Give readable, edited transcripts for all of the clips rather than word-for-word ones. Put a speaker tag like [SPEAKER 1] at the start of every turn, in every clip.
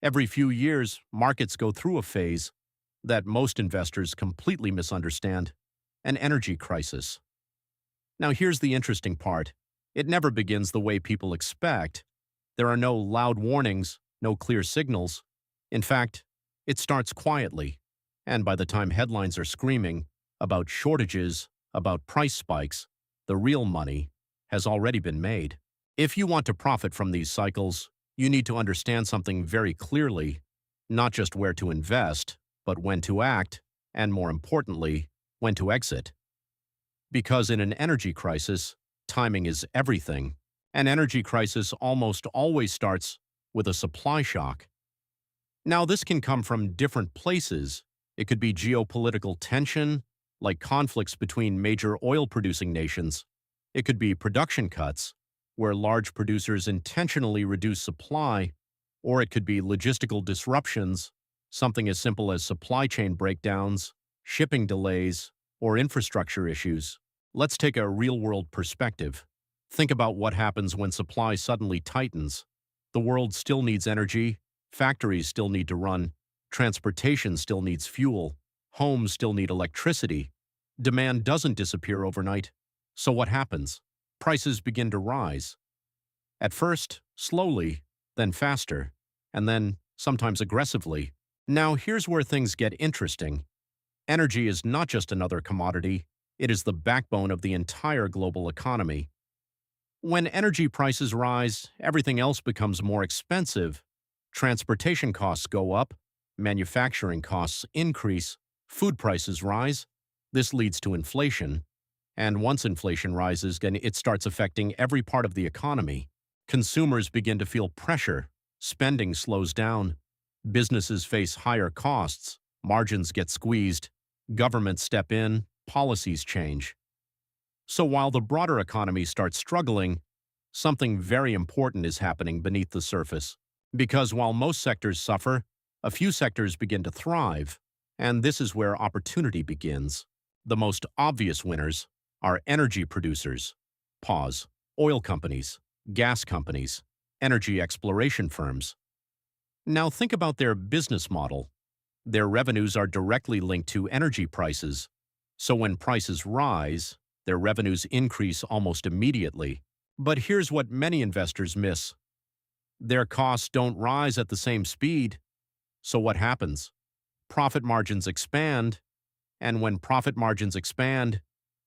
[SPEAKER 1] Every few years, markets go through a phase that most investors completely misunderstand, an energy crisis. Now, here's the interesting part. It never begins the way people expect. There are no loud warnings, no clear signals. In fact, it starts quietly, and by the time headlines are screaming about shortages, about price spikes, the real money has already been made. If you want to profit from these cycles, you need to understand something very clearly, not just where to invest, but when to act, and more importantly, when to exit. Because in an energy crisis, timing is everything. An energy crisis almost always starts with a supply shock. Now, this can come from different places. It could be geopolitical tension, like conflicts between major oil-producing nations. It could be production cuts, where large producers intentionally reduce supply, or it could be logistical disruptions, something as simple as supply chain breakdowns, shipping delays, or infrastructure issues. Let's take a real-world perspective. Think about what happens when supply suddenly tightens. The world still needs energy, factories still need to run, transportation still needs fuel, homes still need electricity. Demand doesn't disappear overnight. So what happens? Prices begin to rise. At first, slowly, then faster, and then sometimes aggressively. Now here's where things get interesting. Energy is not just another commodity, it is the backbone of the entire global economy. When energy prices rise, everything else becomes more expensive. Transportation costs go up, manufacturing costs increase, food prices rise. This leads to inflation. And once inflation rises, then it starts affecting every part of the economy. Consumers begin to feel pressure, spending slows down, businesses face higher costs, margins get squeezed, governments step in, policies change. So while the broader economy starts struggling, something very important is happening beneath the surface. Because while most sectors suffer, a few sectors begin to thrive, and this is where opportunity begins. The most obvious winners are energy producers, pause, oil companies, gas companies, energy exploration firms. Now think about their business model. Their revenues are directly linked to energy prices, so when prices rise, their revenues increase almost immediately. But here's what many investors miss. Their costs don't rise at the same speed. So what happens? Profit margins expand, and when profit margins expand,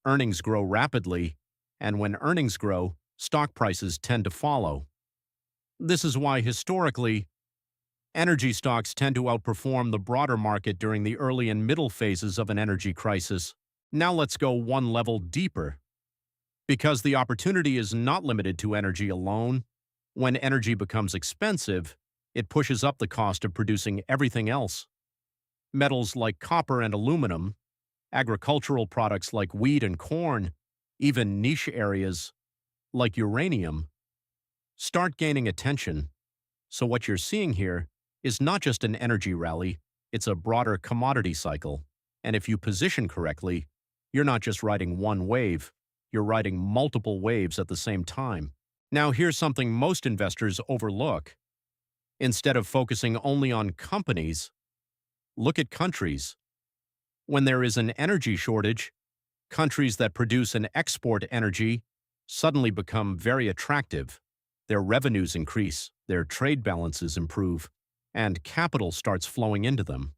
[SPEAKER 1] earnings grow rapidly, and when earnings grow, stock prices tend to follow. This is why historically, energy stocks tend to outperform the broader market during the early and middle phases of an energy crisis. Now let's go one level deeper. Because the opportunity is not limited to energy alone, when energy becomes expensive, it pushes up the cost of producing everything else. Metals like copper and aluminum, agricultural products like wheat and corn, even niche areas like uranium, start gaining attention. So what you're seeing here is not just an energy rally, it's a broader commodity cycle. And if you position correctly, you're not just riding one wave, you're riding multiple waves at the same time. Now here's something most investors overlook. Instead of focusing only on companies, look at countries. When there is an energy shortage, countries that produce and export energy suddenly become very attractive. Their revenues increase, their trade balances improve, and capital starts flowing into them.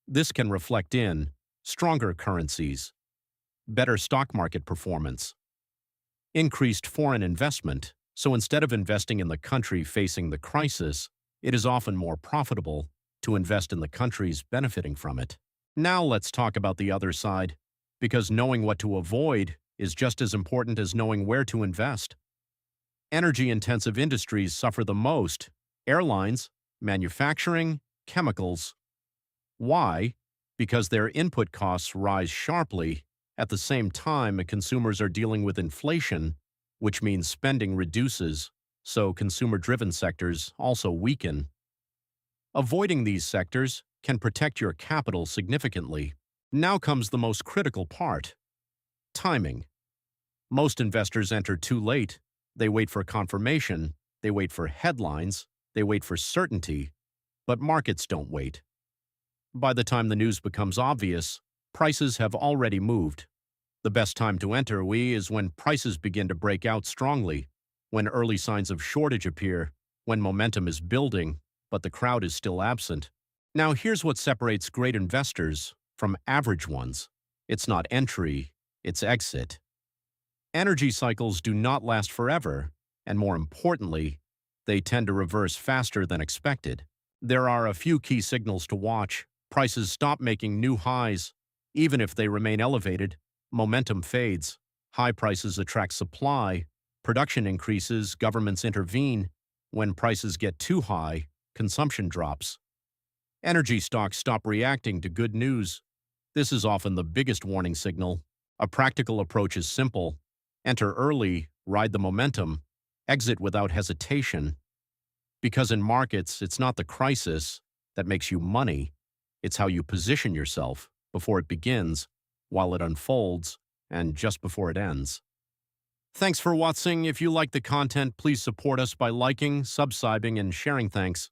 [SPEAKER 1] This can reflect in stronger currencies, better stock market performance, increased foreign investment. So instead of investing in the country facing the crisis, it is often more profitable to invest in the countries benefiting from it. Now let's talk about the other side, because knowing what to avoid is just as important as knowing where to invest. Energy-intensive industries suffer the most: airlines, manufacturing, chemicals. Why? Because their input costs rise sharply. At the same time, consumers are dealing with inflation, which means spending reduces, so consumer-driven sectors also weaken. Avoiding these sectors can protect your capital significantly. Now comes the most critical part: timing. Most investors enter too late. They wait for confirmation, they wait for headlines, they wait for certainty. But markets don't wait. By the time the news becomes obvious, prices have already moved. The best time to enter, is when prices begin to break out strongly, when early signs of shortage appear, when momentum is building, but the crowd is still absent. Now, here's what separates great investors from average ones. It's not entry, it's exit. Energy cycles do not last forever, and more importantly, they tend to reverse faster than expected. There are a few key signals to watch. Prices stop making new highs. Even if they remain elevated, momentum fades. High prices attract supply. Production increases, governments intervene. When prices get too high, consumption drops. Energy stocks stop reacting to good news. This is often the biggest warning signal. A practical approach is simple. Enter early, ride the momentum, exit without hesitation. Because in markets, it's not the crisis that makes you money. It's how you position yourself before it begins, while it unfolds, and just before it ends. Thanks for watching. If you like the content, please support us by liking, subscribing, and sharing. Thanks.